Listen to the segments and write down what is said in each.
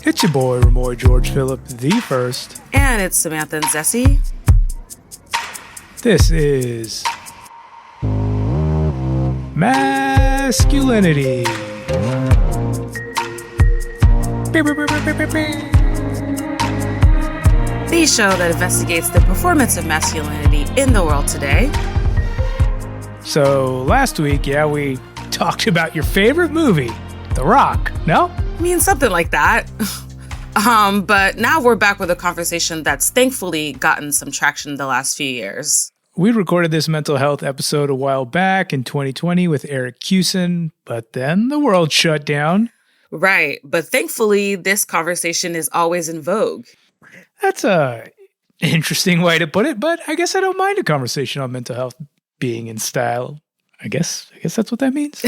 It's your boy, Ramoy George Phillip, the first. And it's Samantha and Zessie. This is Masculinity. The show that investigates the performance of masculinity in the world today. So last week, we talked about your favorite movie, The Rock, no? I mean, something like that. But now we're back with a conversation that's thankfully gotten some traction the last few years. We recorded this mental health episode a while back in 2020 with Eric Kussin, but then the world shut down. Right, but thankfully this conversation is always in vogue. That's a interesting way to put it, but I guess I don't mind a conversation on mental health being in style. I guess that's what that means.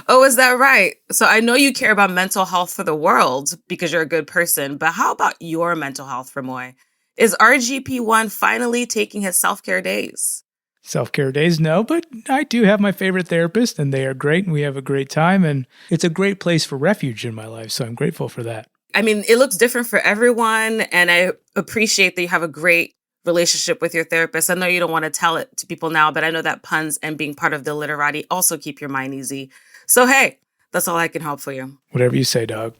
Oh, is that right? So I know you care about mental health for the world because you're a good person, but how about your mental health, Ramoy? Is RGP1 finally taking his self-care days? Self-care days, no, but I do have my favorite therapist, and they are great, and we have a great time, and it's a great place for refuge in my life, so I'm grateful for that. I mean, it looks different for everyone, and I appreciate that you have a great relationship with your therapist. I know you don't want to tell it to people now, but I know that puns and being part of the literati also keep your mind easy. So, hey, that's all I can help for you. Whatever you say, dog.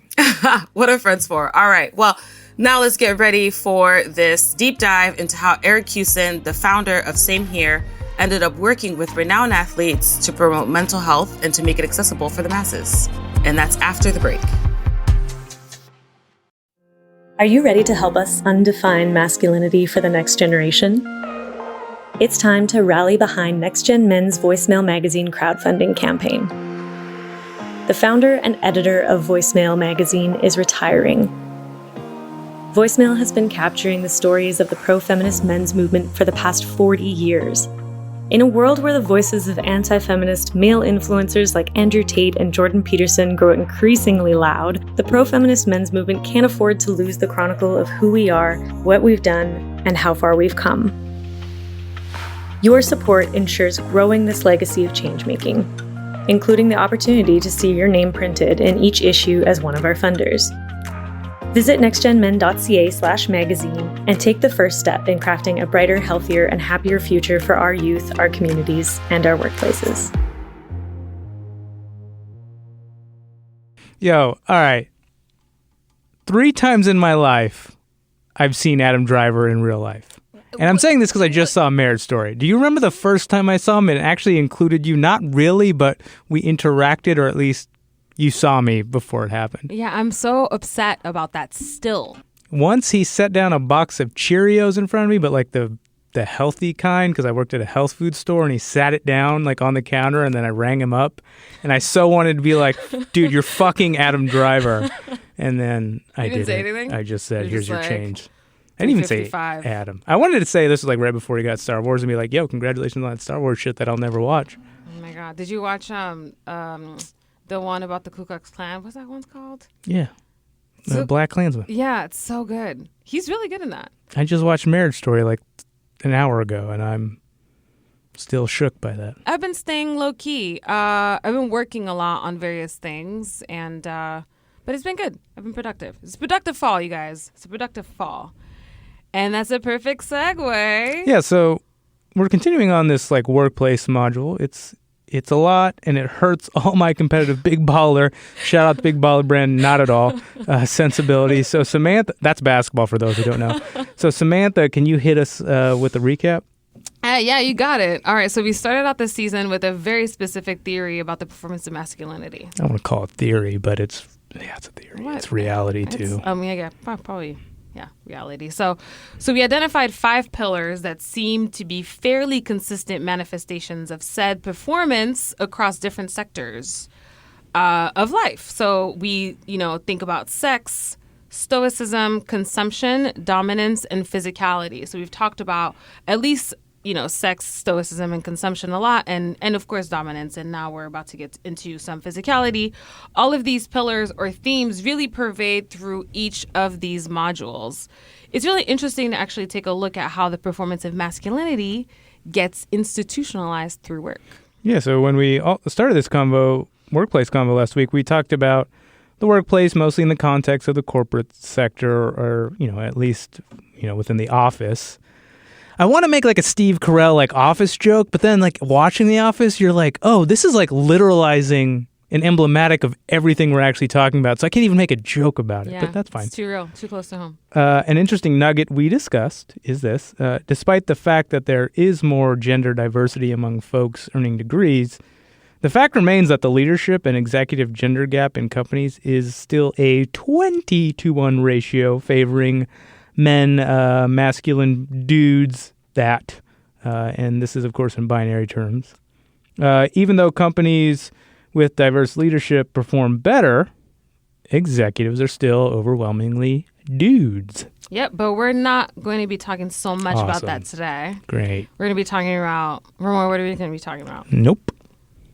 What are friends for? All right. Well, now let's get ready for this deep dive into how Eric Kussin, the founder of Same Here, ended up working with renowned athletes to promote mental health and to make it accessible for the masses. And that's after the break. Are you ready to help us undefine masculinity for the next generation? It's time to rally behind Next Gen Men's Voicemail Magazine crowdfunding campaign. The founder and editor of Voicemail Magazine is retiring. Voicemail has been capturing the stories of the pro-feminist men's movement for the past 40 years. In a world where the voices of anti-feminist male influencers like Andrew Tate and Jordan Peterson grow increasingly loud, the pro-feminist men's movement can't afford to lose the chronicle of who we are, what we've done, and how far we've come. Your support ensures growing this legacy of change-making, including the opportunity to see your name printed in each issue as one of our funders. Visit nextgenmen.ca/magazine and take the first step in crafting a brighter, healthier, and happier future for our youth, our communities, and our workplaces. Yo, all right. 3 times in my life, I've seen Adam Driver in real life. And I'm saying this because I just saw Marriage Story. Do you remember the first time I saw him? It actually included you. Not really, but we interacted, or at least you saw me before it happened. Yeah, I'm so upset about that still. Once he set down a box of Cheerios in front of me, but like the healthy kind, because I worked at a health food store, and he sat it down like on the counter, and then I rang him up, and I so wanted to be like, dude, you're fucking Adam Driver. And then I didn't say anything? I just said, here's your change. I didn't even say Adam. I wanted to say, this was like right before he got Star Wars, and be like, yo, congratulations on that Star Wars shit that I'll never watch. Oh my God. Did you watch the one about the Ku Klux Klan? What's that one called? Yeah. The Black Klansman. Yeah, it's so good. He's really good in that. I just watched Marriage Story like an hour ago, and I'm still shook by that. I've been staying low key. I've been working a lot on various things, and but it's been good. I've been productive. It's a productive fall, you guys. It's a productive fall. And that's a perfect segue. Yeah, so we're continuing on this like workplace module. It's a lot, and it hurts all my competitive Big Baller, shout out the Big Baller brand, not at all, sensibility. So Samantha, that's basketball for those who don't know. So Samantha, can you hit us with a recap? Yeah, you got it. All right, so we started out this season with a very specific theory about the performance of masculinity. I don't want to call it theory, but it's a theory. What? It's reality, too. Probably. Yeah, reality. So we identified 5 pillars that seem to be fairly consistent manifestations of said performance across different sectors of life. So we, think about sex, stoicism, consumption, dominance, and physicality. So we've talked about at least, sex, stoicism, and consumption a lot, and of course dominance, and now we're about to get into some physicality. All of these pillars or themes really pervade through each of these modules. It's really interesting to actually take a look at how the performance of masculinity gets institutionalized through work. Yeah, so when we started this workplace convo last week, we talked about the workplace, mostly in the context of the corporate sector or, at least, within the office. I want to make like a Steve Carell like office joke, but then like watching The Office, you're like, oh, this is like literalizing and emblematic of everything we're actually talking about. So I can't even make a joke about it, but that's fine. It's too real, too close to home. An interesting nugget we discussed is this. Despite the fact that there is more gender diversity among folks earning degrees, the fact remains that the leadership and executive gender gap in companies is still a 20-to-1 ratio favoring men, masculine dudes, and this is, of course, in binary terms. Even though companies with diverse leadership perform better, executives are still overwhelmingly dudes. Yep, but we're not going to be talking so much about that today. Great. We're going to be talking about... Ramoy, what are we going to be talking about? Nope.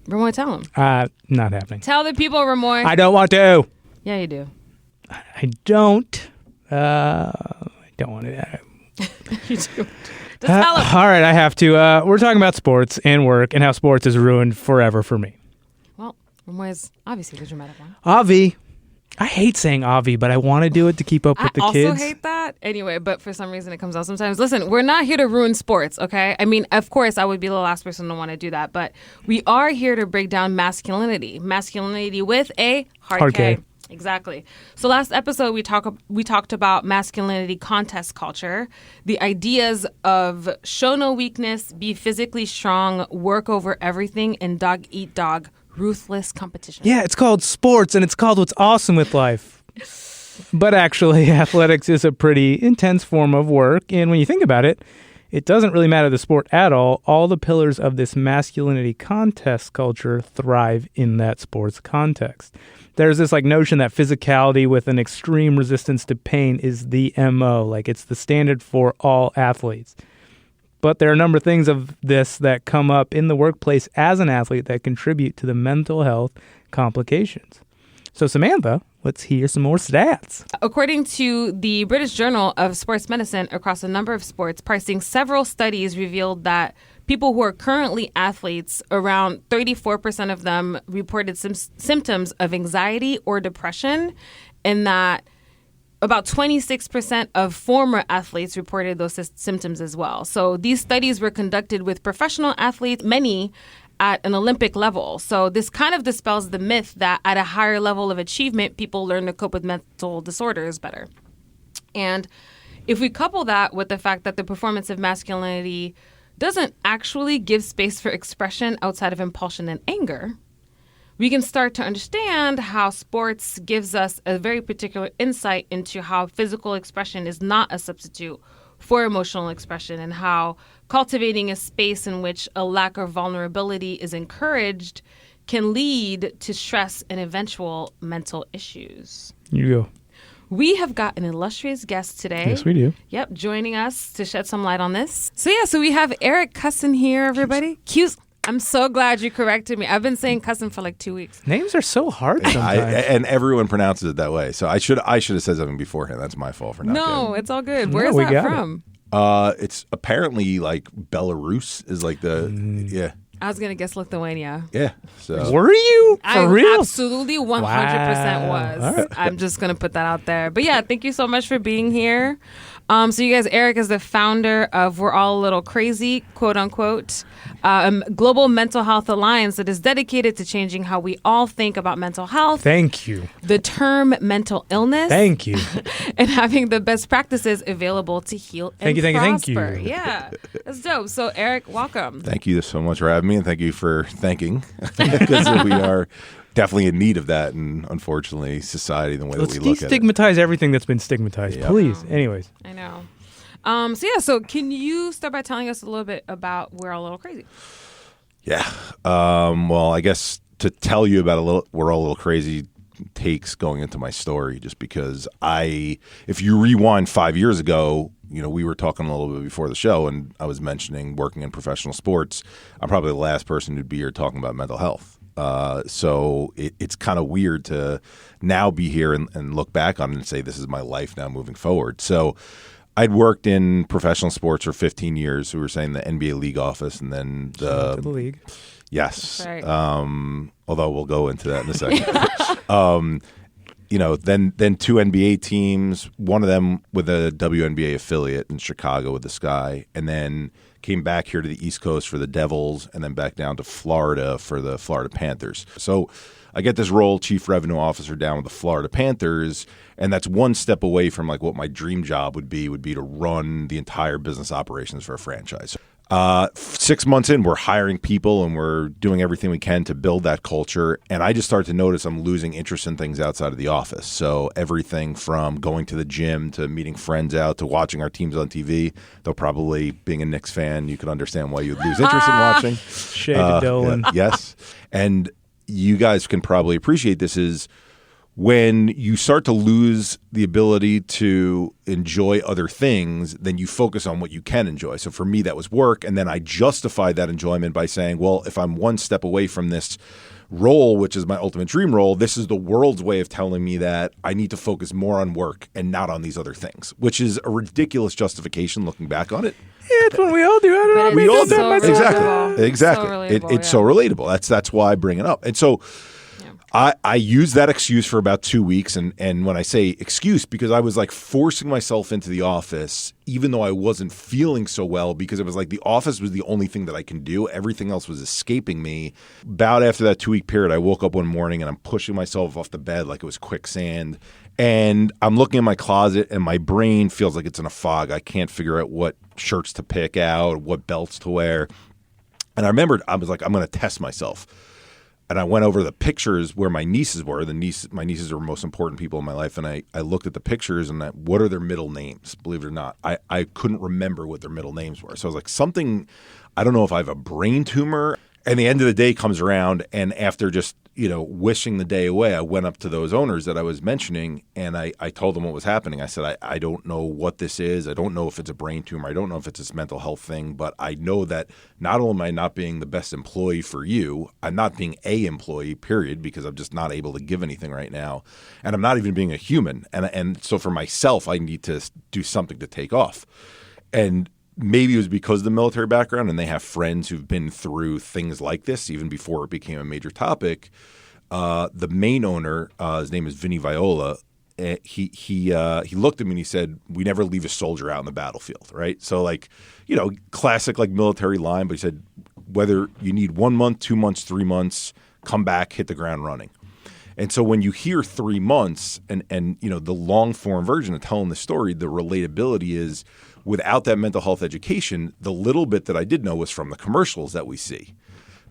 Ramoy, tell them. Not happening. Tell the people, Ramoy. I don't want to. Yeah, you do. I don't. I don't want to. You do. Just tell them. All right, I have to. We're talking about sports and work and how sports is ruined forever for me. Well, Ramoy is obviously the dramatic one. Avi. I hate saying Avi, but I want to do it to keep up with the kids. I also hate that. Anyway, but for some reason it comes out sometimes. Listen, we're not here to ruin sports, okay? I mean, of course, I would be the last person to want to do that, but we are here to break down masculinity. Masculinity with a hard K. Exactly. So last episode, we talked about masculinity contest culture, the ideas of show no weakness, be physically strong, work over everything, and dog eat dog, ruthless competition. Yeah, it's called sports, and it's called what's awesome with life. But actually, athletics is a pretty intense form of work, and when you think about it, it doesn't really matter the sport at all. All the pillars of this masculinity contest culture thrive in that sports context. There's this like notion that physicality with an extreme resistance to pain is the MO, like it's the standard for all athletes. But there are a number of things of this that come up in the workplace as an athlete that contribute to the mental health complications. So Samantha, let's hear some more stats. According to the British Journal of Sports Medicine, across a number of sports, parsing several studies revealed that people who are currently athletes, around 34% of them reported symptoms of anxiety or depression, and that about 26% of former athletes reported those symptoms as well. So these studies were conducted with professional athletes, many at an Olympic level. So this kind of dispels the myth that at a higher level of achievement, people learn to cope with mental disorders better. And if we couple that with the fact that the performance of masculinity doesn't actually give space for expression outside of impulsion and anger, we can start to understand how sports gives us a very particular insight into how physical expression is not a substitute for emotional expression, and how cultivating a space in which a lack of vulnerability is encouraged can lead to stress and eventual mental issues. You go. We have got an illustrious guest today. Yes, we do. Yep, joining us to shed some light on this. So we have Eric Kussin here, everybody. I'm so glad you corrected me. I've been saying Kussin for like 2 weeks. Names are so hard sometimes. And everyone pronounces it that way. So I should have said something beforehand. That's my fault for not getting it. It's all good. Where is that from? It's apparently like Belarus is like yeah. I was going to guess Lithuania. Yeah. So. Were you? For real? Absolutely 100% was. Right. I'm just going to put that out there. But yeah, thank you so much for being here. So you guys, Eric is the founder of We're All a Little Crazy, quote unquote, a global mental health alliance that is dedicated to changing how we all think about mental health. Thank you. The term mental illness. Thank you. And having the best practices available to heal and prosper. Thank you. Yeah, that's dope. So Eric, welcome. Thank you so much for having me, and thank you for thanking, because we are definitely in need of that, and unfortunately, society, the way that we look at it. Let's destigmatize everything that's been stigmatized, please. Anyways. I know. So can you start by telling us a little bit about We're All a Little Crazy? Yeah. Well, I guess to tell you about We're All a Little Crazy takes going into my story, just because if you rewind 5 years ago, we were talking a little bit before the show, and I was mentioning working in professional sports. I'm probably the last person who'd be here talking about mental health. So it's kind of weird to now be here and look back on it and say, this is my life now moving forward. So I'd worked in professional sports for 15 years. We were saying the NBA league office, and then the league. Yes. Right. Although we'll go into that in a second. then two NBA teams, one of them with a WNBA affiliate in Chicago with the Sky, and then came back here to the East Coast for the Devils, and then back down to Florida for the Florida Panthers. So I get this role, chief revenue officer, down with the Florida Panthers, and that's one step away from like what my dream job would be to run the entire business operations for a franchise. 6 months in, we're hiring people and we're doing everything we can to build that culture. And I just started to notice I'm losing interest in things outside of the office. So everything from going to the gym to meeting friends out to watching our teams on TV, though probably being a Knicks fan, you could understand why you'd lose interest in watching. Shade to Dolan. Yes. And you guys can probably appreciate this is when you start to lose the ability to enjoy other things, then you focus on what you can enjoy. So for me, that was work. And then I justified that enjoyment by saying, well, if I'm one step away from this role, which is my ultimate dream role, this is the world's way of telling me that I need to focus more on work and not on these other things, which is a ridiculous justification looking back on it. Yeah, it's what we all do. I don't know. We all do that myself. Exactly. So relatable, It's so relatable. That's why I bring it up. And so I used that excuse for about 2 weeks. And when I say excuse, because I was like forcing myself into the office, even though I wasn't feeling so well, because it was like the office was the only thing that I can do. Everything else was escaping me. About after that 2 week period, I woke up one morning and I'm pushing myself off the bed like it was quicksand. And I'm looking in my closet and my brain feels like it's in a fog. I can't figure out what shirts to pick out, what belts to wear. And I remembered, I was like, I'm going to test myself. And I went over the pictures where my nieces were. My nieces are the most important people in my life. And I looked at the pictures and what are their middle names? Believe it or not, I couldn't remember what their middle names were. So I was like, I don't know if I have a brain tumor. And the end of the day comes around, and after just wishing the day away, I went up to those owners that I was mentioning, and I told them what was happening. I said, I don't know what this is. I don't know if it's a brain tumor. I don't know if it's this mental health thing, but I know that not only am I not being the best employee for you, I'm not being a employee, period, because I'm just not able to give anything right now, and I'm not even being a human. And so for myself, I need to do something to take off. And maybe it was because of the military background and they have friends who've been through things like this even before it became a major topic. The main owner, his name is Vinny Viola, he looked at me and he said, "We never leave a soldier out in the battlefield," right? So classic military line, but he said, whether you need 1 month, 2 months, 3 months, come back, hit the ground running. And so when you hear 3 months and the long form version of telling the story, the relatability is without that mental health education, the little bit that I did know was from the commercials that we see.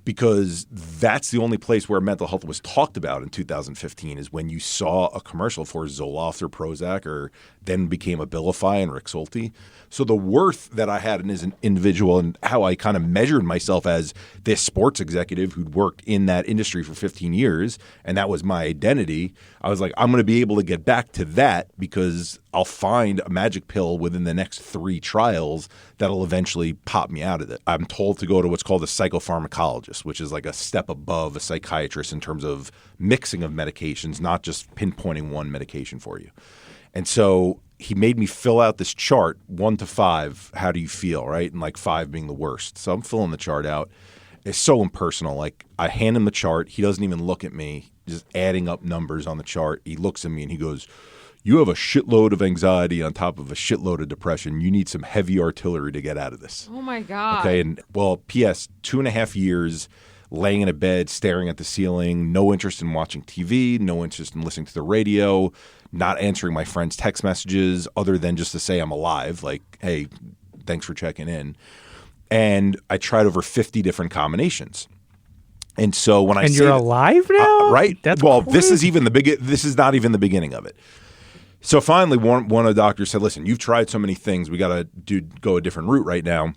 Because that's the only place where mental health was talked about in 2015 is when you saw a commercial for Zoloft or Prozac or then became Abilify and Rexulti. So the worth that I had as an individual and how I kind of measured myself as this sports executive who'd worked in that industry for 15 years, and that was my identity, I was like, I'm going to be able to get back to that because I'll find a magic pill within the next 3 trials that'll eventually pop me out of it. I'm told to go to what's called a psychopharmacologist, which is like a step above a psychiatrist in terms of mixing of medications, not just pinpointing one medication for you. And so he made me fill out this chart, 1 to 5, how do you feel, right? And 5 being the worst. So I'm filling the chart out. It's so impersonal. I hand him the chart. He doesn't even look at me, just adding up numbers on the chart. He looks at me and he goes, "You have a shitload of anxiety on top of a shitload of depression. You need some heavy artillery to get out of this." Oh, my God. Okay. And P.S., 2.5 years laying in a bed, staring at the ceiling, no interest in watching TV, no interest in listening to the radio, not answering my friends' text messages other than just to say I'm alive. Hey, thanks for checking in. And I tried over 50 different combinations. And so when you're alive now? Right. That's crazy. This is not even the beginning of it. So finally, one of the doctors said, "Listen, you've tried so many things. We got to go a different route right now."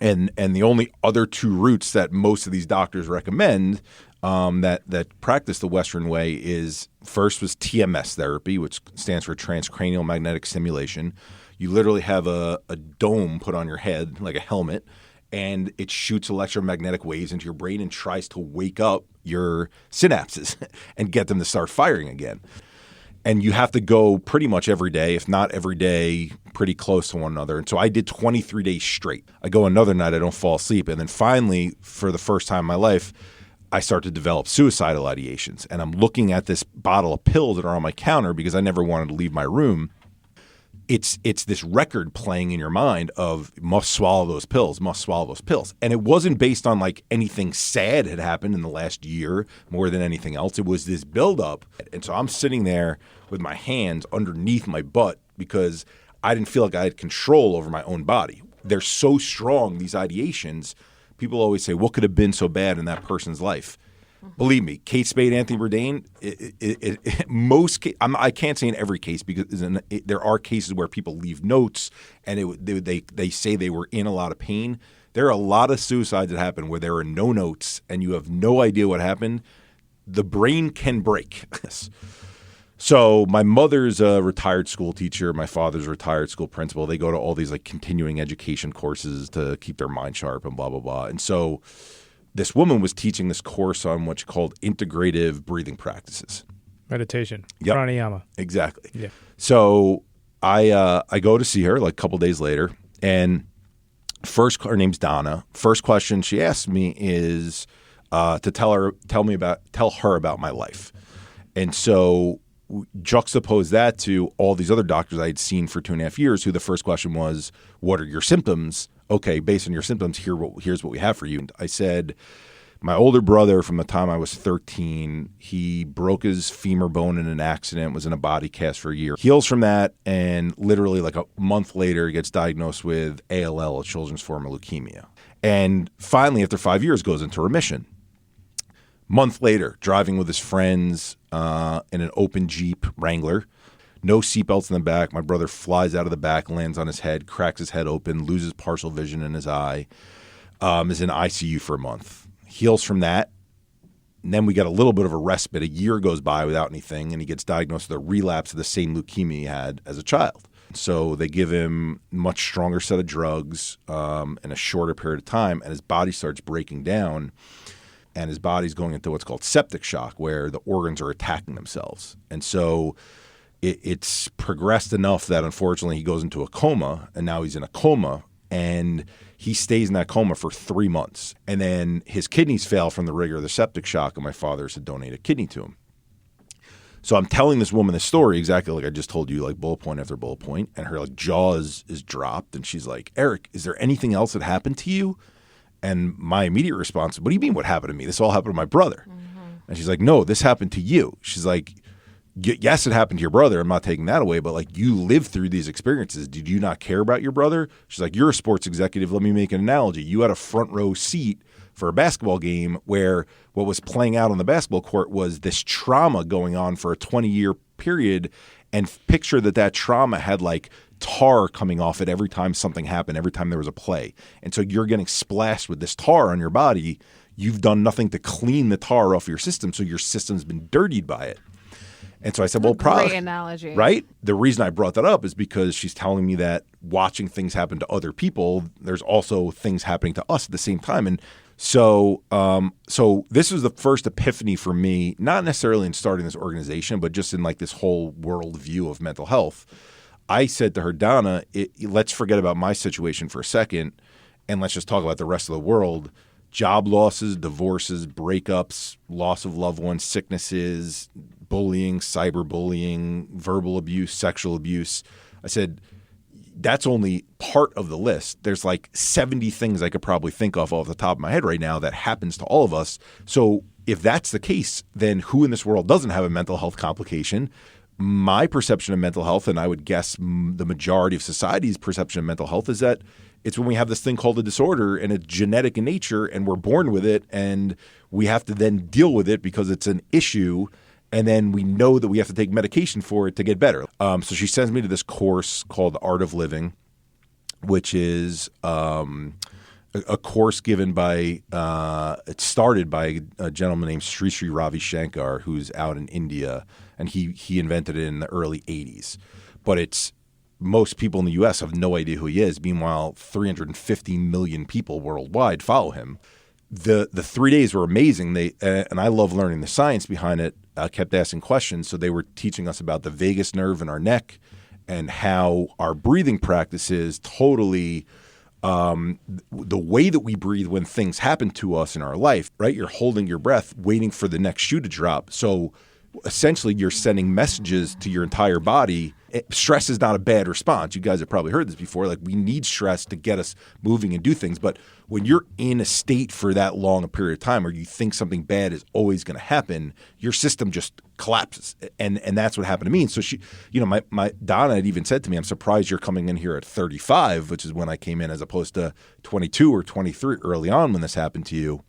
And the only other 2 routes that most of these doctors recommend that practice the Western way is first was TMS therapy, which stands for transcranial magnetic stimulation. You literally have a dome put on your head like a helmet, and it shoots electromagnetic waves into your brain and tries to wake up your synapses and get them to start firing again. And you have to go pretty much every day, if not every day, pretty close to one another. And so I did 23 days straight. I go another night, I don't fall asleep. And then finally, for the first time in my life, I start to develop suicidal ideations. And I'm looking at this bottle of pills that are on my counter because I never wanted to leave my room. It's this record playing in your mind of must swallow those pills, must swallow those pills. And it wasn't based on like anything sad had happened in the last year more than anything else. It was this buildup. And so I'm sitting there with my hands underneath my butt because I didn't feel like I had control over my own body. They're so strong, these ideations. People always say, what could have been so bad in that person's life? Believe me, Kate Spade, Anthony Bourdain, I can't say in every case because there are cases where people leave notes and they say they were in a lot of pain. There are a lot of suicides that happen where there are no notes and you have no idea what happened. The brain can break. So my mother's a retired school teacher. My father's a retired school principal. They go to all these like continuing education courses to keep their mind sharp and blah, blah, blah. And so this woman was teaching this course on what's called integrative breathing practices. Meditation. Yep. Pranayama. Exactly. Yeah. So I go to see her like a couple days later, and her name's Donna. First question she asked me is to tell her about my life. And so juxtapose that to all these other doctors I had seen for 2.5 years who the first question was, what are your symptoms? Okay, based on your symptoms, here's what we have for you. And I said, my older brother from the time I was 13, he broke his femur bone in an accident, was in a body cast for a year. Heals from that, and literally like a month later gets diagnosed with ALL, a children's form of leukemia. And finally, after 5 years, goes into remission. Month later, driving with his friends in an open Jeep Wrangler, no seatbelts in the back. My brother flies out of the back, lands on his head, cracks his head open, loses partial vision in his eye, is in ICU for a month. Heals from that. And then we get a little bit of a respite. A year goes by without anything, and he gets diagnosed with a relapse of the same leukemia he had as a child. So they give him a much stronger set of drugs in a shorter period of time, and his body starts breaking down. And his body's going into what's called septic shock, where the organs are attacking themselves. And so it's progressed enough that unfortunately he goes into a coma, and now he's in a coma, and he stays in that coma for 3 months. And then his kidneys fail from the rigor of the septic shock, and my father has to donate a kidney to him. So I'm telling this woman this story exactly like I just told you, like bullet point after bullet point, and her like jaw is dropped, and she's like, Eric, is there anything else that happened to you? And my immediate response, what do you mean what happened to me? This all happened to my brother. Mm-hmm. And she's like, no, this happened to you. She's like, yes, it happened to your brother. I'm not taking that away, but like you lived through these experiences. Did you not care about your brother? She's like, you're a sports executive. Let me make an analogy. You had a front row seat for a basketball game where what was playing out on the basketball court was this trauma going on for a 20-year period, and picture that trauma had like tar coming off it every time something happened, every time there was a play. And so you're getting splashed with this tar on your body. You've done nothing to clean the tar off your system, so your system's been dirtied by it. And so I said, well, probably. Great analogy. Right? The reason I brought that up is because she's telling me that watching things happen to other people, there's also things happening to us at the same time. And so this was the first epiphany for me, not necessarily in starting this organization, but just in like this whole world view of mental health. I said to her, Donna, let's forget about my situation for a second, and let's just talk about the rest of the world. Job losses, divorces, breakups, loss of loved ones, sicknesses, bullying, cyberbullying, verbal abuse, sexual abuse. I said, that's only part of the list. There's like 70 things I could probably think of off the top of my head right now that happens to all of us. So if that's the case, then who in this world doesn't have a mental health complication? My perception of mental health, and I would guess the majority of society's perception of mental health, is that it's when we have this thing called a disorder, and it's genetic in nature, and we're born with it, and we have to then deal with it because it's an issue, and then we know that we have to take medication for it to get better. So she sends me to this course called The Art of Living, which is a course given by it started by a gentleman named Sri Ravi Shankar, who's out in India, and he invented it in the early 80s. But most people in the U.S. have no idea who he is. Meanwhile, 350 million people worldwide follow him. The 3 days were amazing. And I love learning the science behind it. I kept asking questions. So they were teaching us about the vagus nerve in our neck and how our breathing practices totally the way that we breathe when things happen to us in our life, right? You're holding your breath, waiting for the next shoe to drop. So essentially you're sending messages to your entire body. Stress is not a bad response. You guys have probably heard this before. Like, we need stress to get us moving and do things. But when you're in a state for that long a period of time where you think something bad is always going to happen, your system just collapses. And that's what happened to me. And so she, my Donna had even said to me, I'm surprised you're coming in here at 35, which is when I came in, as opposed to 22 or 23 early on when this happened to you.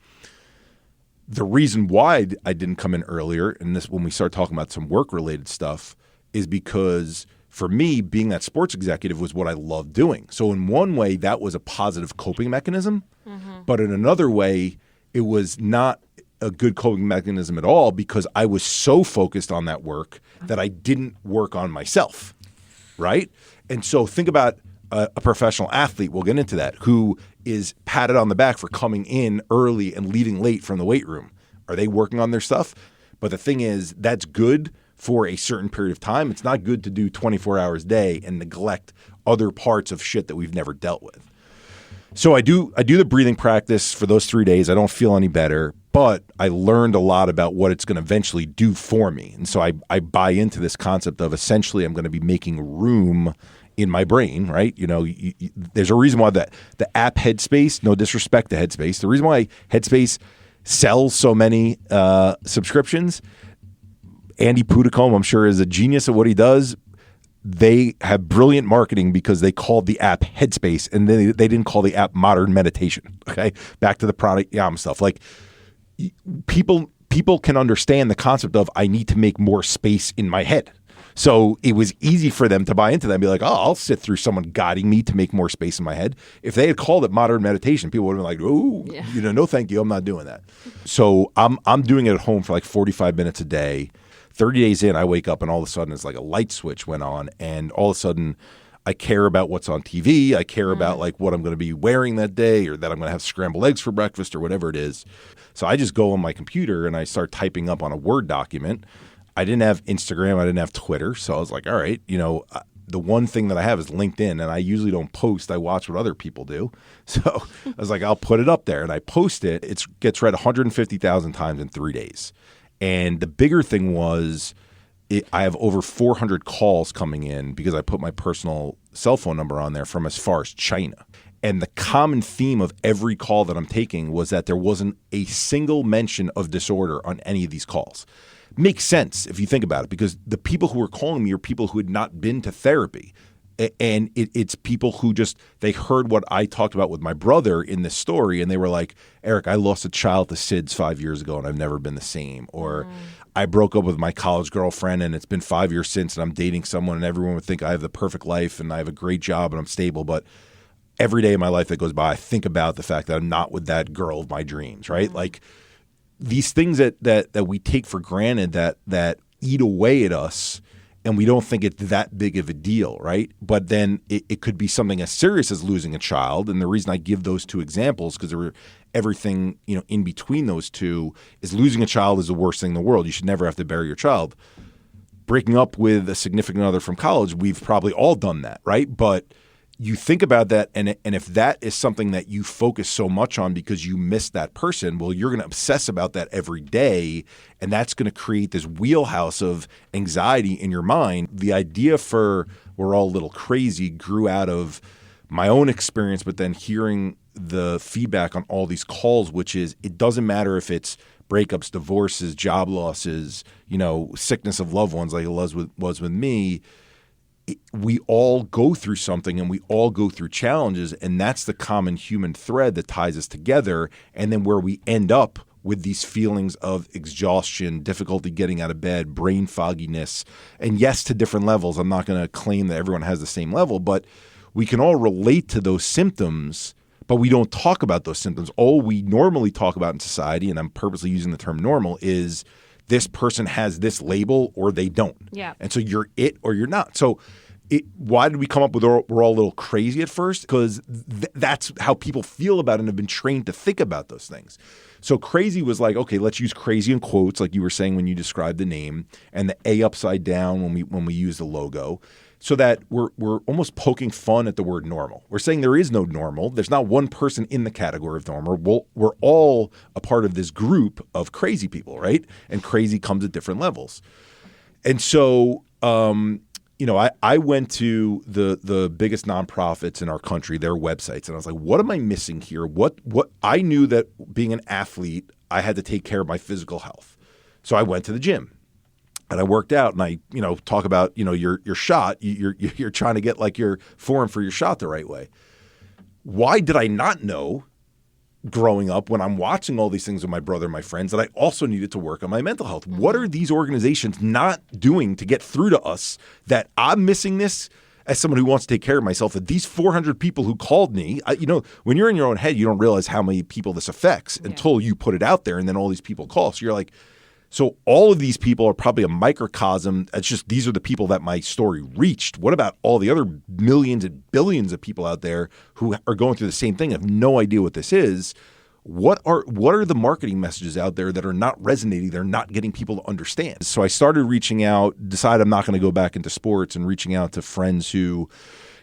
The reason why I didn't come in earlier, and this when we start talking about some work-related stuff, is because for me, being that sports executive was what I loved doing. So in one way, that was a positive coping mechanism. Mm-hmm. But in another way, it was not a good coping mechanism at all, because I was so focused on that work that I didn't work on myself, right? And so think about a professional athlete, we'll get into that, who is patted on the back for coming in early and leaving late from the weight room. Are they working on their stuff? But the thing is, that's good for a certain period of time. It's not good to do 24 hours a day and neglect other parts of shit that we've never dealt with. So I do the breathing practice for those 3 days. I don't feel any better, but I learned a lot about what it's going to eventually do for me. And so I buy into this concept of essentially I'm going to be making room in my brain, right? There's a reason why the app Headspace, no disrespect to Headspace, the reason why Headspace sells so many subscriptions, Andy Puddicombe, I'm sure, is a genius at what he does. They have brilliant marketing because they called the app Headspace and they didn't call the app Modern Meditation. Okay, back to the pranayama stuff. Like, people can understand the concept of I need to make more space in my head. So it was easy for them to buy into that and be like, oh, I'll sit through someone guiding me to make more space in my head. If they had called it Modern Meditation, people would have been like, oh, no, thank you. I'm not doing that. So I'm doing it at home for like 45 minutes a day. 30 days in, I wake up and all of a sudden it's like a light switch went on, and all of a sudden I care about what's on TV. I care about like what I'm going to be wearing that day, or that I'm going to have scrambled eggs for breakfast, or whatever it is. So I just go on my computer and I start typing up on a Word document. I didn't have Instagram. I didn't have Twitter. So I was like, all right, the one thing that I have is LinkedIn, and I usually don't post. I watch what other people do. So I was like, I'll put it up there, and I post it. It gets read 150,000 times in 3 days. And the bigger thing was I have over 400 calls coming in because I put my personal cell phone number on there from as far as China. And the common theme of every call that I'm taking was that there wasn't a single mention of disorder on any of these calls. Makes sense if you think about it, because the people who were calling me are people who had not been to therapy. And it's people who they heard what I talked about with my brother in this story, and they were like, Eric, I lost a child to SIDS 5 years ago and I've never been the same. Or I broke up with my college girlfriend and it's been 5 years since, and I'm dating someone and everyone would think I have the perfect life and I have a great job and I'm stable. But every day of my life that goes by, I think about the fact that I'm not with that girl of my dreams, right? Like, these things that we take for granted that eat away at us, and we don't think it's that big of a deal, right? But then it could be something as serious as losing a child. And the reason I give those two examples, because everything in between those two is losing a child is the worst thing in the world. You should never have to bury your child. Breaking up with a significant other from college, we've probably all done that, right? But you think about that, and if that is something that you focus so much on because you miss that person, well, you're going to obsess about that every day, and that's going to create this wheelhouse of anxiety in your mind. The idea for We're All a Little Crazy grew out of my own experience, but then hearing the feedback on all these calls, which is it doesn't matter if it's breakups, divorces, job losses, sickness of loved ones like it was with me. We all go through something and we all go through challenges, and that's the common human thread that ties us together. And then where we end up with these feelings of exhaustion, difficulty getting out of bed, brain fogginess, and yes, to different levels. I'm not going to claim that everyone has the same level, but we can all relate to those symptoms, but we don't talk about those symptoms. All we normally talk about in society, and I'm purposely using the term normal, is this person has this label or they don't. Yeah. And so you're it or you're not. So why did we come up with We're All a Little Crazy at first? Because that's how people feel about it and have been trained to think about those things. So crazy was like, okay, let's use crazy in quotes, like you were saying when you described the name, and the A upside down when we use the logo. so that we're almost poking fun at the word normal. We're saying there is no normal. There's not one person in the category of normal. We're all a part of this group of crazy people, right? And crazy comes at different levels. And so, I went to the biggest nonprofits in our country, their websites, and I was like, what am I missing here? What I knew that being an athlete, I had to take care of my physical health. So I went to the gym. And I worked out, and I, talk about, your shot. You're trying to get like your form for your shot the right way. Why did I not know growing up when I'm watching all these things with my brother and my friends that I also needed to work on my mental health? What are these organizations not doing to get through to us that I'm missing this as someone who wants to take care of myself? That these 400 people who called me, when you're in your own head, you don't realize how many people this affects until you put it out there, and then all these people call. So you're like, so all of these people are probably a microcosm. It's just these are the people that my story reached. What about all the other millions and billions of people out there who are going through the same thing, have no idea what this is? What are the marketing messages out there that are not resonating? They're not getting people to understand. So I started reaching out, decided I'm not going to go back into sports, and reaching out to friends who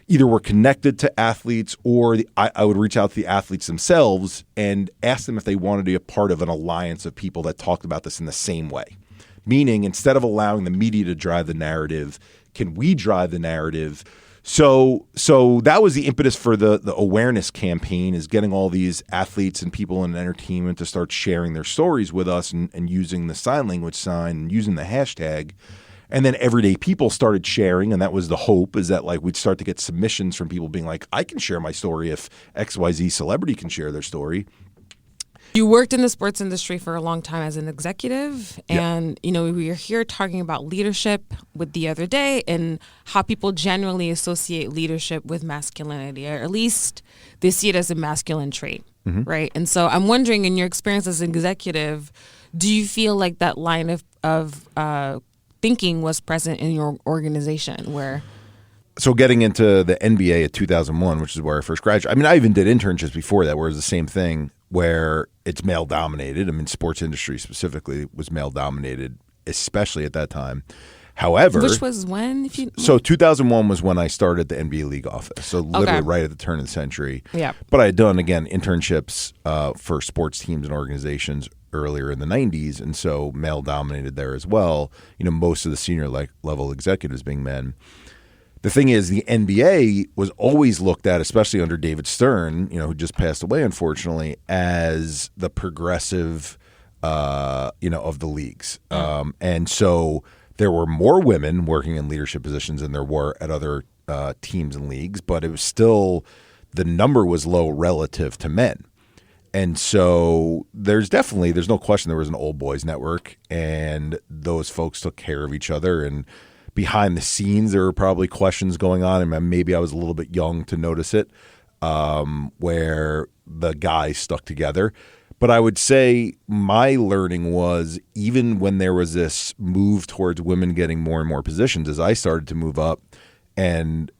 either were connected to athletes, or I would reach out to the athletes themselves and ask them if they wanted to be a part of an alliance of people that talked about this in the same way. Meaning, instead of allowing the media to drive the narrative, can we drive the narrative? So that was the impetus for the awareness campaign, is getting all these athletes and people in entertainment to start sharing their stories with us and using the sign language sign and using the hashtag. And then everyday people started sharing, and that was the hope, is that like we'd start to get submissions from people being like, I can share my story if XYZ celebrity can share their story. You worked in the sports industry for a long time as an executive, and we were here talking about leadership with the other day and how people generally associate leadership with masculinity, or at least they see it as a masculine trait, right? And so I'm wondering, in your experience as an executive, do you feel like that line of thinking was present in your organization? So getting into the NBA at 2001, which is where I first graduated. I mean, I even did internships before that, where it was the same thing, where it's male dominated. I mean, sports industry specifically was male dominated, especially at that time. However, which was when? So 2001 was when I started the NBA league office. So literally right at the turn of the century. Yeah. But I had done, again, internships for sports teams and organizations earlier in the 90s, and so male dominated there as well. Most of the senior level executives being men. The thing is, the NBA was always looked at, especially under David Stern, who just passed away, unfortunately, as the progressive, of the leagues. And so there were more women working in leadership positions than there were at other teams and leagues, but it was still, the number was low relative to men. And so there's no question there was an old boys network, and those folks took care of each other. And behind the scenes, there were probably questions going on, and maybe I was a little bit young to notice it, where the guys stuck together. But I would say my learning was, even when there was this move towards women getting more and more positions, as I started to move up, and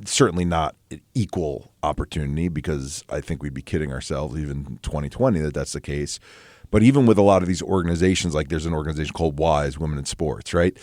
certainly not equal opportunity, because I think we'd be kidding ourselves even in 2020 that that's the case. But even with a lot of these organizations, like there's an organization called WISE, Women in Sports, right?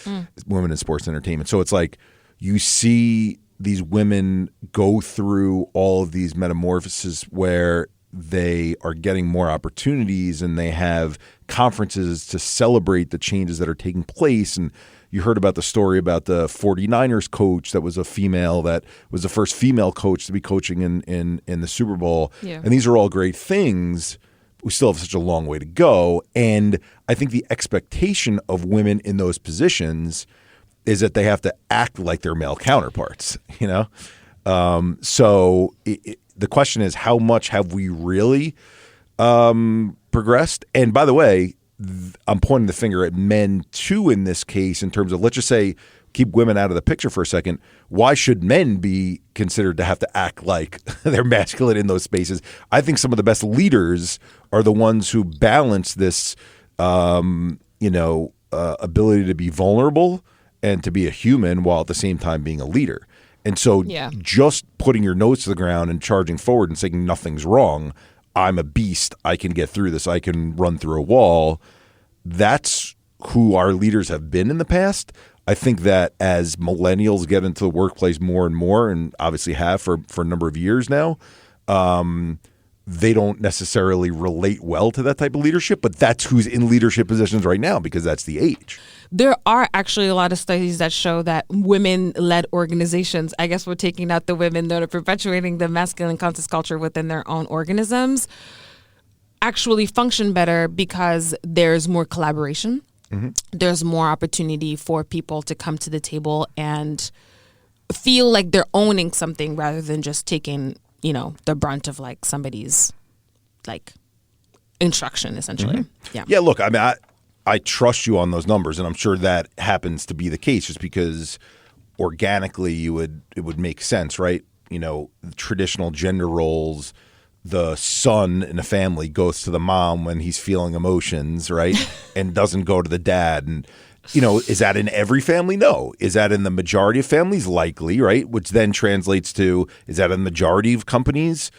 Women in Sports Entertainment. So it's like you see these women go through all of these metamorphoses where they are getting more opportunities, and they have conferences to celebrate the changes that are taking place. And you heard about the story about the 49ers coach that was a female, that was the first female coach to be coaching in the Super Bowl. Yeah. And these are all great things. We still have such a long way to go. And I think the expectation of women in those positions is that they have to act like their male counterparts, So the question is, how much have we really progressed? And by the way, I'm pointing the finger at men too in this case, in terms of, let's just say, keep women out of the picture for a second. Why should men be considered to have to act like they're masculine in those spaces? I think some of the best leaders are the ones who balance this, ability to be vulnerable and to be a human while at the same time being a leader. And so just putting your nose to the ground and charging forward and saying nothing's wrong, I'm a beast, I can get through this, I can run through a wall, that's who our leaders have been in the past. I think that as millennials get into the workplace more and more, and obviously have for a number of years now, they don't necessarily relate well to that type of leadership, but that's who's in leadership positions right now because that's the age. There are actually a lot of studies that show that women-led organizations, I guess we're taking out the women that are perpetuating the masculine conscious culture within their own organisms, actually function better because there's more collaboration. Mm-hmm. There's more opportunity for people to come to the table and feel like they're owning something rather than just taking, the brunt of like somebody's like instruction, essentially. Mm-hmm. Yeah. Look, I mean, I trust you on those numbers, and I'm sure that happens to be the case just because organically it would make sense, right? The traditional gender roles, the son in a family goes to the mom when he's feeling emotions, right? And doesn't go to the dad. And, is that in every family? No. Is that in the majority of families? Likely, right? Which then translates to, is that in the majority of companies?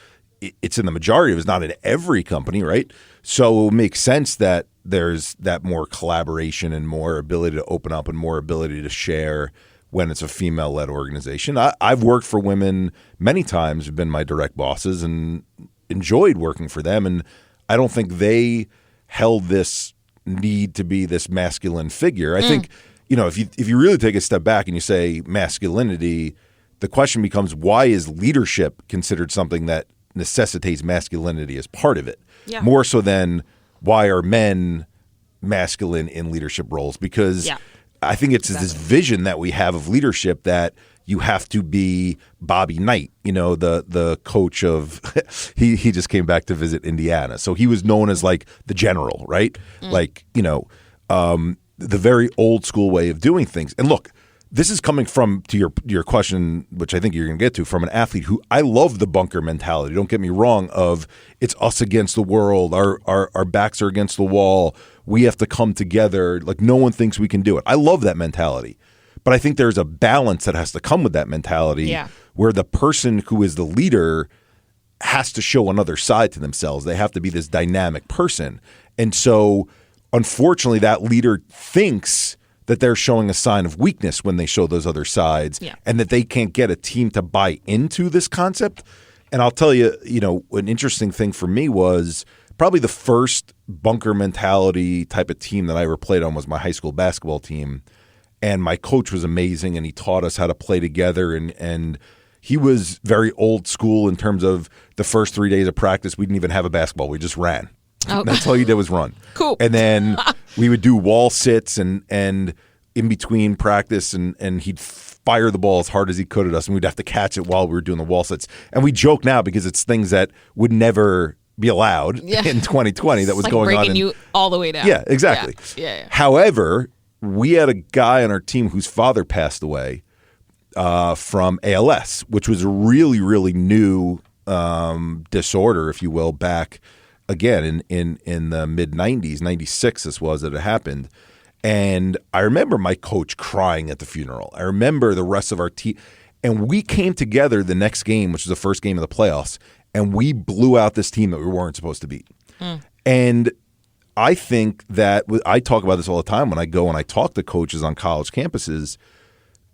It's in the majority. It's not in every company, right? So it makes sense that there's that more collaboration and more ability to open up and more ability to share when it's a female-led organization. I've worked for women many times, have been my direct bosses, and enjoyed working for them. And I don't think they held this need to be this masculine figure. I think, if you really take a step back and you say masculinity, the question becomes, why is leadership considered something that necessitates masculinity as part of it? Yeah. More so than why are men masculine in leadership roles? Because I think it's this vision that we have of leadership that you have to be Bobby Knight, the coach of he just came back to visit Indiana. So he was known as like the general, right? Like, the very old school way of doing things. And look, this is coming from, to your question, which I think you're going to get to, from an athlete who, I love the bunker mentality. Don't get me wrong, of it's us against the world. Our backs are against the wall. We have to come together. Like, no one thinks we can do it. I love that mentality. But I think there's a balance that has to come with that mentality where the person who is the leader has to show another side to themselves. They have to be this dynamic person. And so, unfortunately, that leader thinks that they're showing a sign of weakness when they show those other sides and that they can't get a team to buy into this concept. And I'll tell you, an interesting thing for me was probably the first bunker mentality type of team that I ever played on was my high school basketball team. And my coach was amazing, and he taught us how to play together. And he was very old school in terms of the first 3 days of practice. We didn't even have a basketball. We just ran. Oh. That's all you did was run. Cool. And then we would do wall sits and in between practice, and he'd fire the ball as hard as he could at us, and we'd have to catch it while we were doing the wall sits. And we joke now because it's things that would never be allowed in 2020 that was like going on. Breaking you all the way down. Yeah, exactly. Yeah. However, we had a guy on our team whose father passed away from ALS, which was a really, really new disorder, if you will, back again in the mid-'90s, 96 this was that it happened. And I remember my coach crying at the funeral. I remember the rest of our team. And we came together the next game, which was the first game of the playoffs, and we blew out this team that we weren't supposed to beat. And I think that I talk about this all the time when I go and I talk to coaches on college campuses.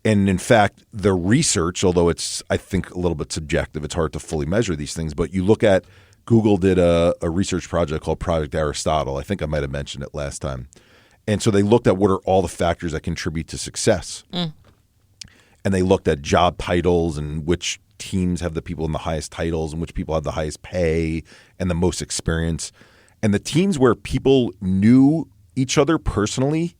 And in fact, the research, although it's, I think, a little bit subjective, it's hard to fully measure these things. But you look at, Google did a research project called Project Aristotle. I think I might have mentioned it last time. And so they looked at what are all the factors that contribute to success. And they looked at job titles and which teams have the people in the highest titles and which people have the highest pay and the most experience. And the teams where people knew each other personally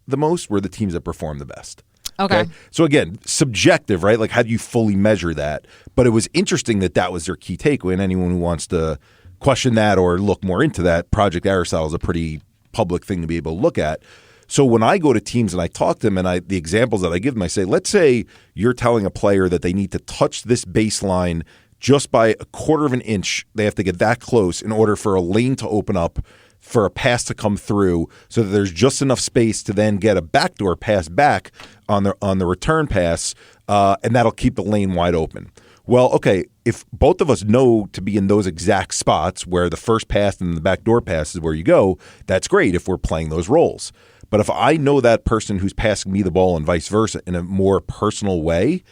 the most were the teams that performed the best. Okay. So again, subjective, right? Like, how do you fully measure that? But it was interesting that was their key takeaway. And anyone who wants to question that or look more into that, Project Aristotle is a pretty public thing to be able to look at. So when I go to teams and I talk to them and the examples that I give them, I say, let's say you're telling a player that they need to touch this baseline just by a quarter of an inch. They have to get that close in order for a lane to open up, for a pass to come through, so that there's just enough space to then get a backdoor pass back on the return pass, and that'll keep the lane wide open. Well, okay, if both of us know to be in those exact spots where the first pass and the backdoor pass is where you go, that's great if we're playing those roles. But if I know that person who's passing me the ball and vice versa in a more personal way,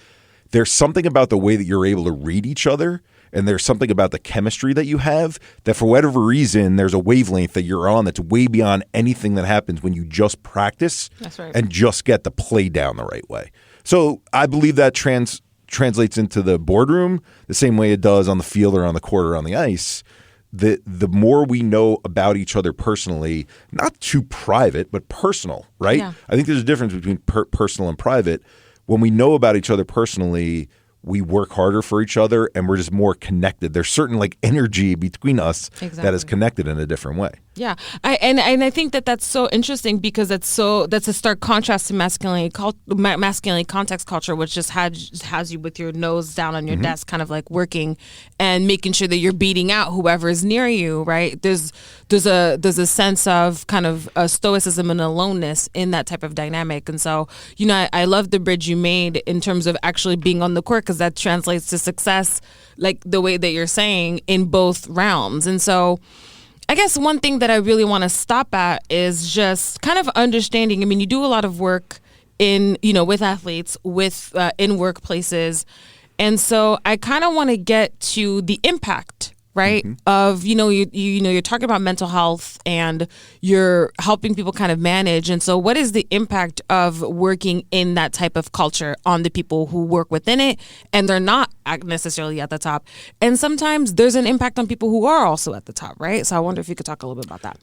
there's something about the way that you're able to read each other, and there's something about the chemistry that you have that for whatever reason, there's a wavelength that you're on that's way beyond anything that happens when you just practice and just get the play down the right way. So I believe that translates into the boardroom the same way it does on the field or on the court or on the ice. The more we know about each other personally, not too private, but personal, right? Yeah. I think there's a difference between personal and private. When we know about each other personally, we work harder for each other and we're just more connected. There's certain like energy between us that is connected in a different way. Yeah, I think that's so interesting because that's a stark contrast to masculinity context culture, which just has you with your nose down on your desk, kind of like working and making sure that you're beating out whoever is near you. Right? There's a sense of kind of a stoicism and aloneness in that type of dynamic, and so I love the bridge you made in terms of actually being on the court because that translates to success, like the way that you're saying in both realms, and so. I guess one thing that I really want to stop at is just kind of understanding. I mean, you do a lot of work with athletes, in workplaces. And so I kind of want to get to the impact, right? Of, you're talking about mental health and you're helping people kind of manage. And so what is the impact of working in that type of culture on the people who work within it and they're not necessarily at the top? And sometimes there's an impact on people who are also at the top, right? So I wonder if you could talk a little bit about that.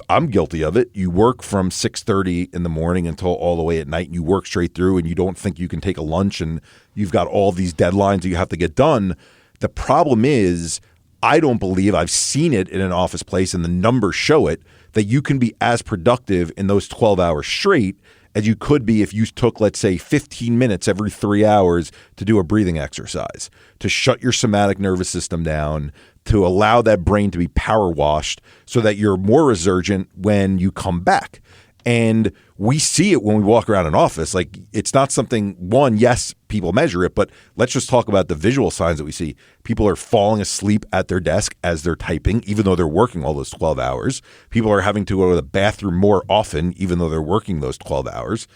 I'm guilty of it. You work from 6:30 in the morning until all the way at night and you work straight through and you don't think you can take a lunch and you've got all these deadlines that you have to get done. The problem is I don't believe I've seen it in an office place and the numbers show it that you can be as productive in those 12 hours straight as you could be if you took, let's say, 15 minutes every 3 hours to do a breathing exercise, to shut your somatic nervous system down, to allow that brain to be power washed so that you're more resurgent when you come back. And we see it when we walk around an office. Like, it's not something, yes, people measure it, but let's just talk about the visual signs that we see. People are falling asleep at their desk as they're typing, even though they're working all those 12 hours. People are having to go to the bathroom more often, even though they're working those 12 hours.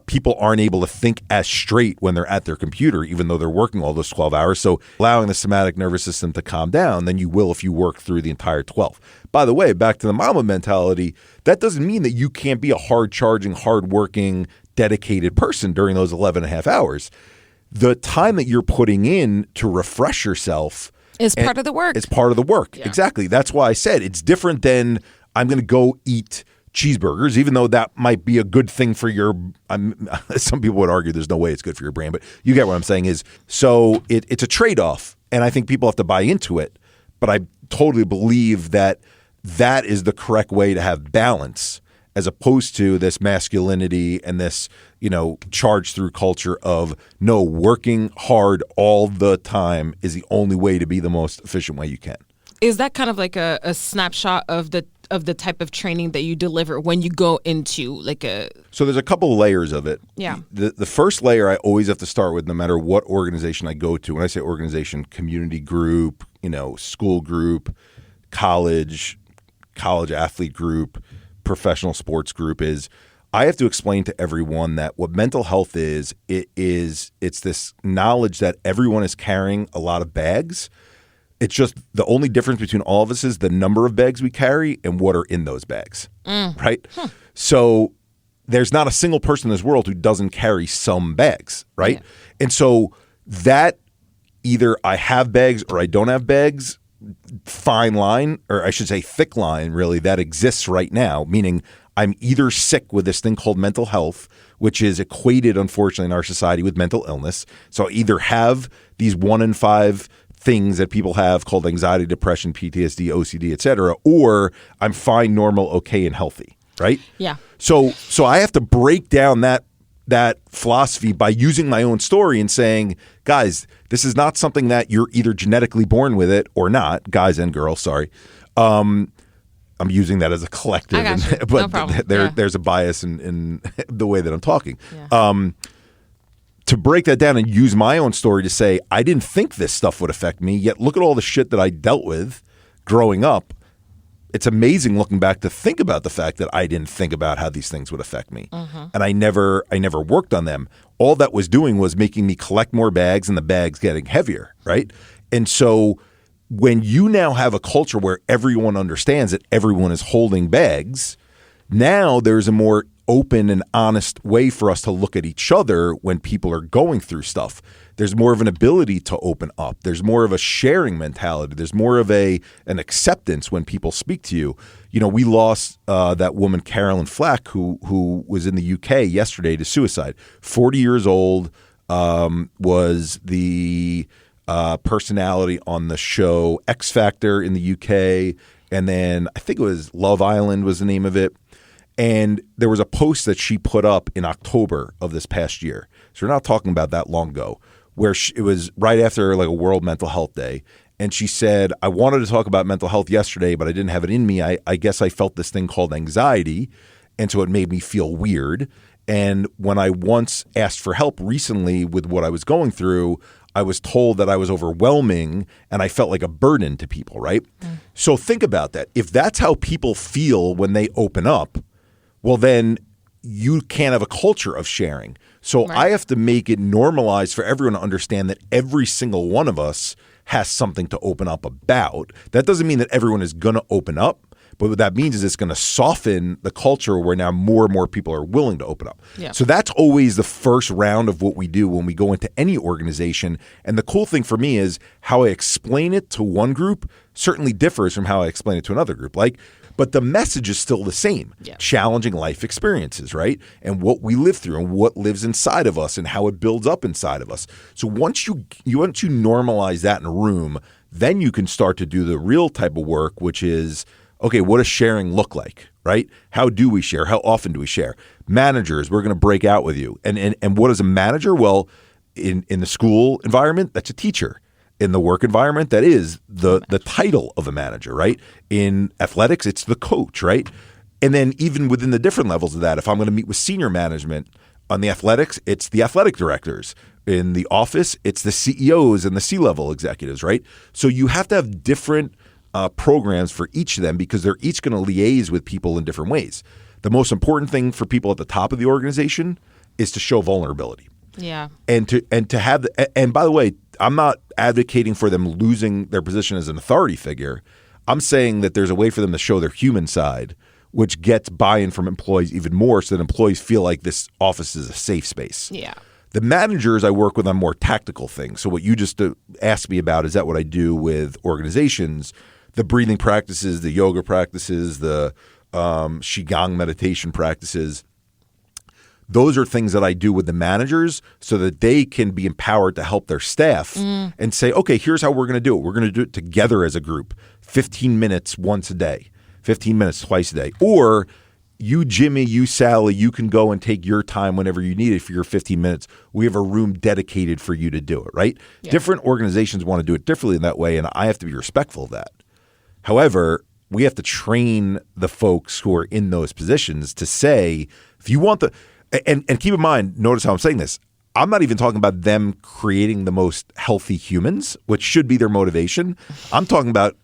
People aren't able to think as straight when they're at their computer, even though they're working all those 12 hours. So allowing the somatic nervous system to calm down than you will if you work through the entire 12. By the way, back to the mama mentality, that doesn't mean that you can't be a hard-charging, hard-working, dedicated person during those 11 and a half hours. The time that you're putting in to refresh yourself is part of the work. It's part of the work. Yeah. Exactly. That's why I said it's different than I'm going to go eat cheeseburgers, even though that might be a good thing for your some people would argue there's no way it's good for your brain, but you get what I'm saying is, so it's a trade-off, and I think people have to buy into it, but I totally believe that is the correct way to have balance as opposed to this masculinity and this, charge through culture of working hard all the time is the only way to be the most efficient way you can. Is that kind of like a snapshot of the type of training that you deliver when you go into So there's a couple of layers of it. Yeah. The first layer I always have to start with no matter what organization I go to. When I say organization, community group, school group, college athlete group, professional sports group is I have to explain to everyone that what mental health is, it's this knowledge that everyone is carrying a lot of bags. It's just the only difference between all of us is the number of bags we carry and what are in those bags, right? So there's not a single person in this world who doesn't carry some bags, right? Yeah. And so that either I have bags or I don't have bags, fine line, or I should say thick line, really, that exists right now, meaning I'm either sick with this thing called mental health, which is equated, unfortunately, in our society with mental illness. So I either have these 1 in 5 things that people have called anxiety, depression, PTSD, OCD, et cetera, or I'm fine, normal, okay, and healthy, right? Yeah. So I have to break down that philosophy by using my own story and saying, guys, this is not something that you're either genetically born with it or not, guys and girls, sorry. I'm using that as a collective, I got you. but no problem. There's a bias in the way that I'm talking. Yeah. To break that down and use my own story to say, I didn't think this stuff would affect me, yet look at all the shit that I dealt with growing up. it's amazing looking back to think about the fact that I didn't think about how these things would affect me. And I never worked on them. All that was doing was making me collect more bags and the bags getting heavier, right? And so when you now have a culture where everyone understands that everyone is holding bags, now there's a more open and honest way for us to look at each other when people are going through stuff. There's more of an ability to open up. There's more of a sharing mentality. There's more of an acceptance when people speak to you. You know, we lost that woman, Carolyn Flack, who was in the UK yesterday to suicide. 40 years old, was the personality on the show X Factor in the UK. And then I think it was Love Island was the name of it. And there was a post that she put up in October of this past year. So we're not talking about that long ago, where it was right after like a World Mental Health Day. And she said, I wanted to talk about mental health yesterday, but I didn't have it in me. I guess I felt this thing called anxiety. And so it made me feel weird. And when I once asked for help recently with what I was going through, I was told that I was overwhelming and I felt like a burden to people, right? So think about that. If that's how people feel when they open up, well, then you can't have a culture of sharing. So I have to make it normalized for everyone to understand that every single one of us has something to open up about. That doesn't mean that everyone is going to open up, but what that means is it's going to soften the culture where now more and more people are willing to open up. Yeah. So that's always the first round of what we do when we go into any organization. And the cool thing for me is how I explain it to one group certainly differs from how I explain it to another group. But the message is still the same. Yeah. Challenging life experiences, right? And what we live through and what lives inside of us and how it builds up inside of us. So once you normalize that in a room, then you can start to do the real type of work, which is, okay, what does sharing look like, right? How do we share? How often do we share? Managers, we're going to break out with you. And what is a manager? Well, in the school environment, that's a teacher. In the work environment, that is the title of a manager, right? In athletics, it's the coach, right? And then even within the different levels of that, if I'm going to meet with senior management on the athletics, it's the athletic directors. In the office, it's the CEOs and the C-level executives, right? So you have to have different programs for each of them because they're each going to liaise with people in different ways. The most important thing for people at the top of the organization is to show vulnerability. Yeah. And to have and by the way, I'm not advocating for them losing their position as an authority figure. I'm saying that there's a way for them to show their human side, which gets buy-in from employees even more so that employees feel like this office is a safe space. Yeah. The managers I work with on more tactical things. So what you just asked me about, is that what I do with organizations? The breathing practices, the yoga practices, the Qigong meditation practices. Those are things that I do with the managers so that they can be empowered to help their staff and say, okay, here's how we're going to do it. We're going to do it together as a group, 15 minutes once a day, 15 minutes twice a day. Or you, Jimmy, you, Sally, you can go and take your time whenever you need it for your 15 minutes. We have a room dedicated for you to do it, right? Yeah. Different organizations want to do it differently in that way, and I have to be respectful of that. However, we have to train the folks who are in those positions to say, if you want and keep in mind, notice how I'm saying this. I'm not even talking about them creating the most healthy humans, which should be their motivation. I'm talking about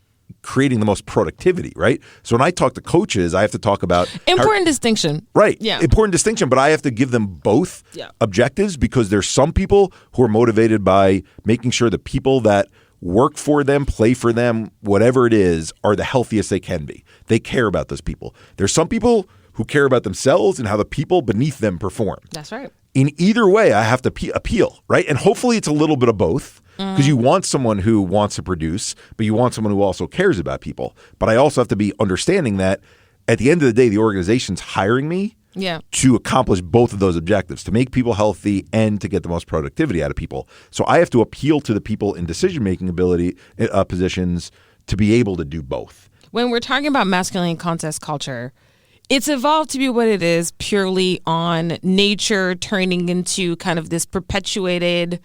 creating the most productivity, right? So when I talk to coaches, I have to talk about important distinction. Right. Yeah. Important distinction, but I have to give them both objectives because there's some people who are motivated by making sure the people that work for them, play for them, whatever it is, are the healthiest they can be. They care about those people. There's some people who care about themselves and how the people beneath them perform. That's right. In either way, I have to appeal, right? And hopefully it's a little bit of both because you want someone who wants to produce, but you want someone who also cares about people. But I also have to be understanding that at the end of the day, the organization's hiring me to accomplish both of those objectives, to make people healthy and to get the most productivity out of people. So I have to appeal to the people in decision-making ability positions to be able to do both. When we're talking about masculine contest culture, it's evolved to be what it is purely on nature turning into kind of this perpetuated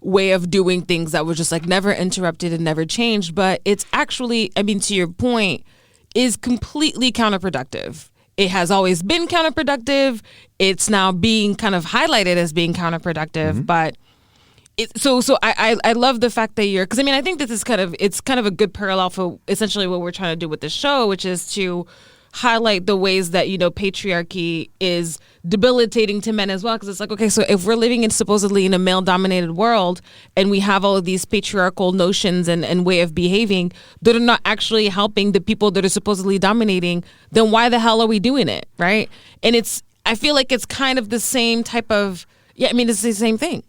way of doing things that was just like never interrupted and never changed. But it's actually, I mean, to your point, is completely counterproductive. It has always been counterproductive. It's now being kind of highlighted as being counterproductive. But I love the fact that because I mean I think this is kind of a good parallel for essentially what we're trying to do with the show, which is to highlight the ways that patriarchy is debilitating to men as well. Because it's like, okay, so if we're living in supposedly in a male dominated world and we have all of these patriarchal notions and way of behaving that are not actually helping the people that are supposedly dominating, then why the hell are we doing it, right? And I feel like it's kind of the same type of it's the same thing.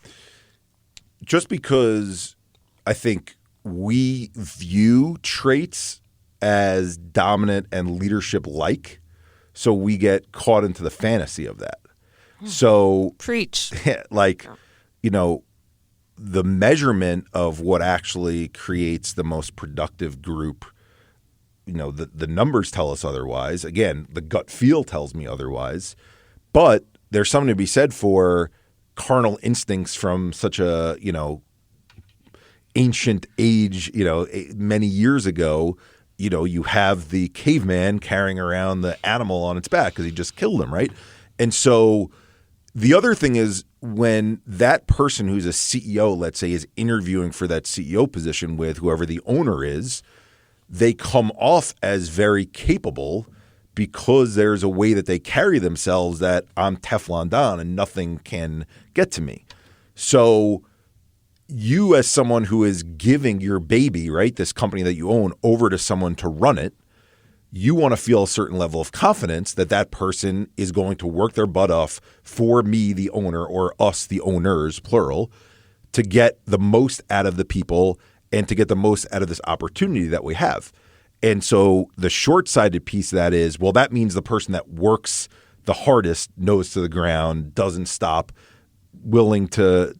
Just because I think we view traits as dominant and leadership-like, so we get caught into the fantasy of that. So preach. The measurement of what actually creates the most productive group, the numbers tell us otherwise. Again, the gut feel tells me otherwise. But there's something to be said for carnal instincts from such a, ancient age, many years ago. You have the caveman carrying around the animal on its back because he just killed him, right? And so the other thing is when that person who's a CEO, let's say, is interviewing for that CEO position with whoever the owner is, they come off as very capable because there's a way that they carry themselves that I'm Teflon Don and nothing can get to me. So you as someone who is giving your baby, right, this company that you own, over to someone to run it, you want to feel a certain level of confidence that that person is going to work their butt off for me, the owner, or us, the owners, plural, to get the most out of the people and to get the most out of this opportunity that we have. And so the short-sighted piece of that is, well, that means the person that works the hardest, nose to the ground, doesn't stop, willing to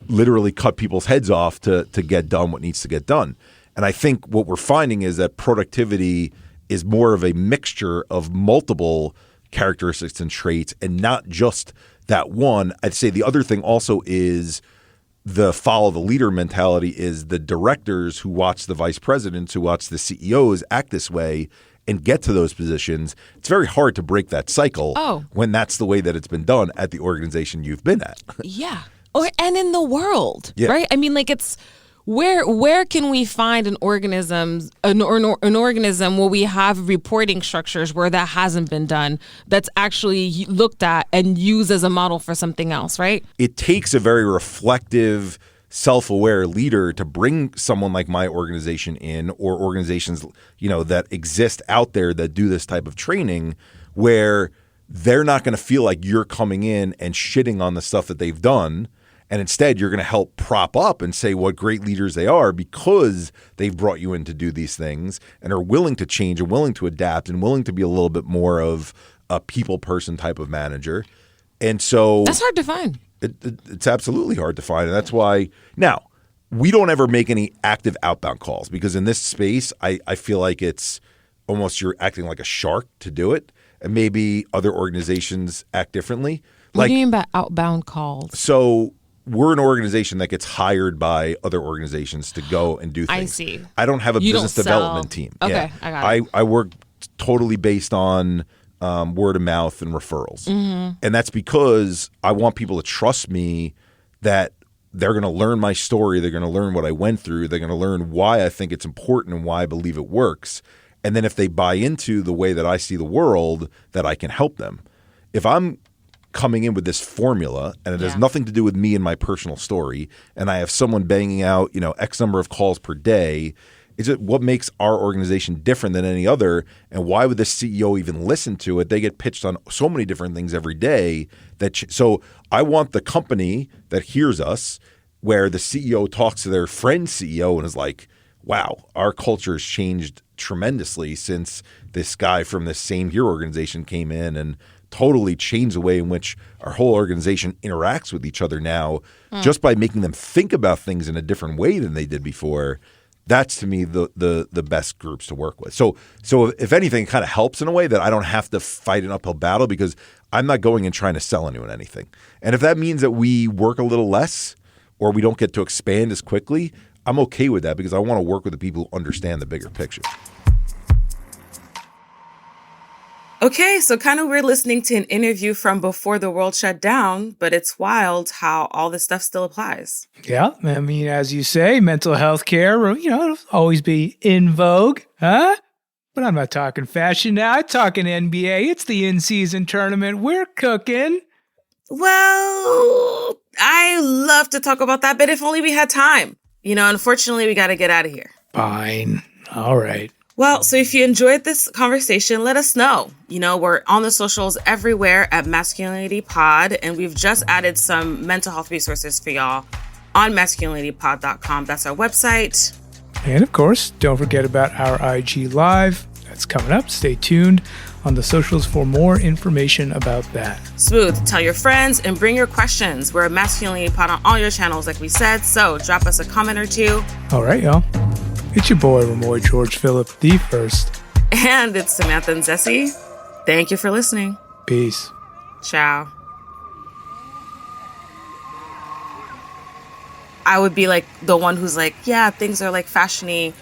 literally cut people's heads off to get done what needs to get done. And I think what we're finding is that productivity is more of a mixture of multiple characteristics and traits and not just that one. I'd say the other thing also is the follow the leader mentality is the directors who watch the vice presidents, who watch the CEOs act this way and get to those positions. It's very hard to break that cycle when that's the way that it's been done at the organization you've been at. Yeah. And in the world, right? I mean, like it's where can we find an organism where we have reporting structures where that hasn't been done, that's actually looked at and used as a model for something else, right? It takes a very reflective, self-aware leader to bring someone like my organization in, or organizations, that exist out there that do this type of training, where they're not going to feel like you're coming in and shitting on the stuff that they've done. And instead, you're going to help prop up and say what great leaders they are because they've brought you in to do these things and are willing to change and willing to adapt and willing to be a little bit more of a people person type of manager. And so that's hard to find. It's absolutely hard to find. And that's why now we don't ever make any active outbound calls because in this space, I feel like it's almost you're acting like a shark to do it. And maybe other organizations act differently. What do you mean by outbound calls? So we're an organization that gets hired by other organizations to go and do things. I see. I don't have a business development team. Okay, yeah. I got it. I work totally based on word of mouth and referrals. Mm-hmm. And that's because I want people to trust me that they're going to learn my story. They're going to learn what I went through. They're going to learn why I think it's important and why I believe it works. And then if they buy into the way that I see the world, that I can help them. If I'm coming in with this formula and it has nothing to do with me and my personal story, and I have someone banging out, X number of calls per day, is it what makes our organization different than any other? And why would the CEO even listen to it? They get pitched on so many different things every day. So I want the company that hears us where the CEO talks to their friend CEO and is like, wow, our culture has changed tremendously since this guy from this same here organization came in and totally changed the way in which our whole organization interacts with each other now, just by making them think about things in a different way than they did before. That's to me the best groups to work with. So if anything, it kind of helps in a way that I don't have to fight an uphill battle because I'm not going and trying to sell anyone anything. And if that means that we work a little less or we don't get to expand as quickly, I'm okay with that because I want to work with the people who understand the bigger picture. Okay, so kind of weird listening to an interview from before the world shut down, but it's wild how all this stuff still applies. Yeah, I mean, as you say, mental health care, it'll always be in vogue, huh? But I'm not talking fashion now. I'm talking NBA. It's the in-season tournament. We're cooking. Well, I love to talk about that, but if only we had time. Unfortunately, we got to get out of here. Fine. All right. Well, so if you enjoyed this conversation, let us know. We're on the socials everywhere at Masculinity Pod, and we've just added some mental health resources for y'all on masculinitypod.com. That's our website. And of course, don't forget about our IG Live. That's coming up. Stay tuned on the socials for more information about that. Smooth. Tell your friends and bring your questions. We're a Masculinity Pod on all your channels, like we said, so drop us a comment or two. All right, y'all. It's your boy, Ramoy George Phillip, the first. And it's Samantha and Zessie. Thank you for listening. Peace. Ciao. I would be like the one who's like, yeah, things are like fashiony.